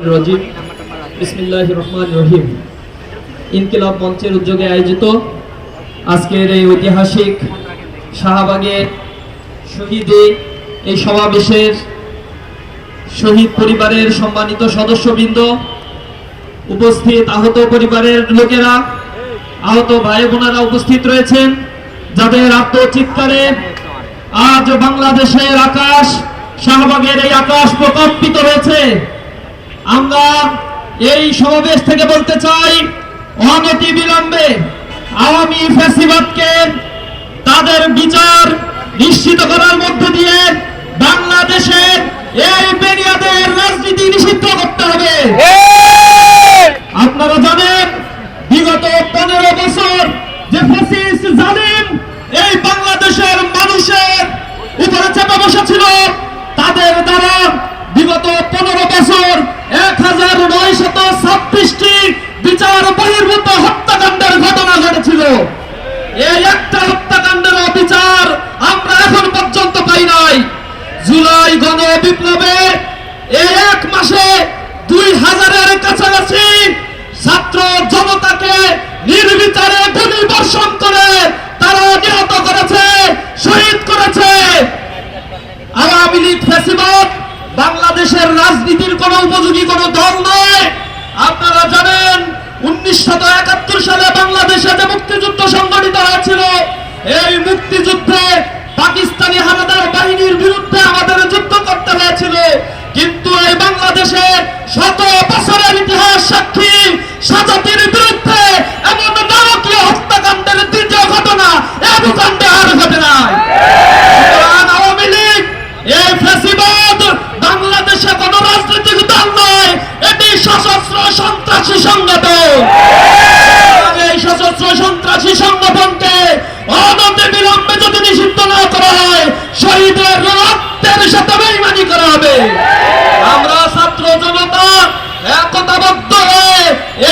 রাজিম বিসমিল্লাহির রহমানির রহিম। ইনকিলাব মঞ্চের উদ্যোগে আয়োজিত আজকের এই ঐতিহাসিক শাহবাগে শহীদে এই সমাবেশের শহীদ পরিবারের সম্মানিত সদস্যবৃন্দ, উপস্থিত আহত পরিবারের লোকেরা, আহত ভাই বোনেরা উপস্থিত রয়েছেন, যাদের আত্মচিৎকারে আজ বাংলাদেশের আকাশ, শাহবাগের এই আকাশ প্রকম্পিত হয়েছে। আমরা এই সমাবেশ থেকে বলতে চাই, অনতি বিলম্বে আওয়ামী ফ্যাসিবাদকে তাদের বিচার নিশ্চিত করার মধ্য দিয়ে বাংলাদেশের এই বেনিয়াদের রাজনীতি নিষিদ্ধ করতে হবে। আপনারা জানেন, বিগত 15 বছর যে ফ্যাসিস্ট জালিম এই বাংলাদেশের মানুষের উপরে চাপা বসা ছিল, তাদের দ্বারা বিগত 15 বছর 1926টি বিচার বহির্ভূত হত্যাকাণ্ডের ঘটনা ঘটেছিল। এই একটা হত্যাকাণ্ডের বিচার আমরা এখন পর্যন্ত পাই নাই। জুলাই গণ বিপ্লবে এই এক মাসে 2000-এর কাছাকাছি ছাত্র জনতাকে নির্বিচারে গুলি বর্ষণ করে তারা নিহত করেছে, শহীদ করেছে। আওয়ামী লীগ ফ্যাসিবাদ বাংলাদেশের রাজনীতির কোন উপযোগী কোন দল নয়। আপনারা জানেন, 1971 সালে বাংলাদেশে যে মুক্তিযুদ্ধ সংগঠিত হয়েছিল, এই মুক্তিযুদ্ধে পাকিস্তানি হানাদার বাহিনীর বিরুদ্ধে আমাদের যুদ্ধ করতে হয়েছিল। কিন্তু এই বাংলাদেশে শত বছরের ইতিহাস সাক্ষী সাজাতির বিরুদ্ধে এমন নারকীয় হত্যাকাণ্ডের দ্বিতীয় ঘটনা এই ভূখণ্ডে আর ঘটে নাই। আওয়ামী লীগ এই ফ্যাসিবাদ বাংলাদেশে কোন রাজনৈতিক দল নয়, এটি সশস্ত্র সন্ত্রাসী সংগঠন। এই সশস্ত্র সন্ত্রাসী সংগঠনকে অনতি বিলম্বে যদি নিষিদ্ধ না করা হয়, শহীদের রক্তের সাথে বেইমানি করা হবে। আমরা ছাত্র জনতা একতাবদ্ধ হয়ে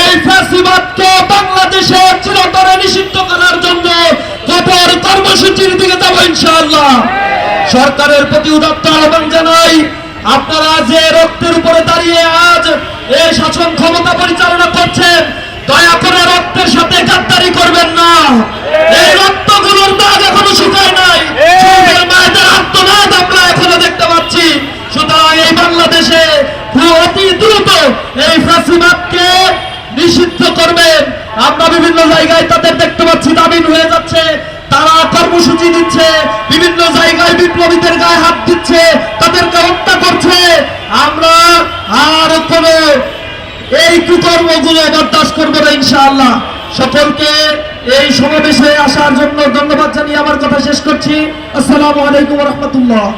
এই ফ্যাসিবাদকে বাংলাদেশে চিরতরে নিষিদ্ধ করার জন্য কঠোর কর্মসূচির দিকে যাব ইনশাআল্লাহ। সরকারের প্রতি উদাত্ত আহ্বান জানাই, আপনারা যে রক্তের উপরে দাঁড়িয়ে আজ এই শাসন ক্ষমতা পরিচালনা করছেন, দয়া করে রক্তের সাথে গাদ্দারি করবেন না। এই রক্তগুলোর দাগ এখনো শুকায় নাই, মায়েদের আত্মনাদ আমরা এখনো দেখতে পাচ্ছি। সুতরাং এই বাংলাদেশে অতি দ্রুত এই ফ্যাসিবাদকে নিষিদ্ধ করবেন। আমরা বিভিন্ন জায়গায় তাদের দেখতে পাচ্ছি দাবিন হয়ে যাচ্ছে, তারা কর্মসূচি দিচ্ছে, বিভিন্ন জায়গায় বিপ্লবীদের গায়ে হাত দিচ্ছে, তাদেরকে হত্যা করছে। আমরা আর কোন এই কুকর্মগুলো বরদাস্ত করবো না ইনশাআল্লাহ। সকলকে এই সমাবেশে আসার জন্য ধন্যবাদ জানিয়ে আমার কথা শেষ করছি। আসসালামু আলাইকুম ওয়া রাহমাতুল্লাহ।